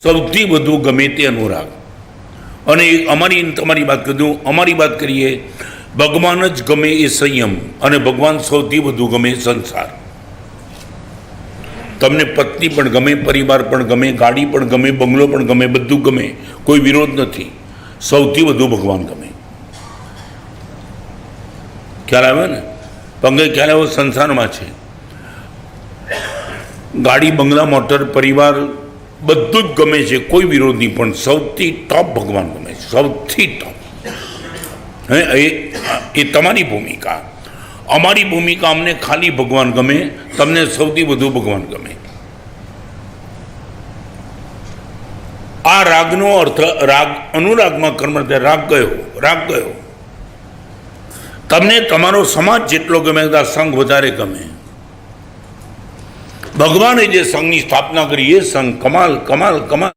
સૌથી વધુ ગમે તે અનુરાગ. અને અમારી તમારી વાત કરું, અમારી વાત કરીએ, ભગવાન જ ગમે એ સંયમ, અને ભગવાન સૌથી વધુ ગમે સંસાર. તમને પત્ની પણ ગમે, પરિવાર પણ ગમે, ગાડી પણ ગમે, બંગલો પણ ગમે, બધું ગમે, કોઈ વિરોધ નથી. સૌથી વધુ ભગવાન ગમે. ખ્યાલ આવે ને? પંગે ખ્યાલ આવ્યો? સંસારમાં છે ગાડી, બંગલા, મોટર, પરિવાર બધું જ ગમે છે, કોઈ વિરોધ નહીં, પણ સૌથી ટોપ ભગવાન ગમે છે, સૌથી ટોપ. એ તમારી ભૂમિકા. અમારી ભૂમિકા, અમને ખાલી ભગવાન ગમે, તમને સૌથી વધુ ભગવાન ગમે. આ રાગનો અર્થ, રાગ અનુરાગમાં કર્મ રાગ ગયો, રાગ ગયો. તમને તમારો સમાજ જેટલો ગમે સંઘ વધારે ગમે. ભગવાને જે સંઘની સ્થાપના કરી એ સંઘ કમાલ કમાલ કમાલ.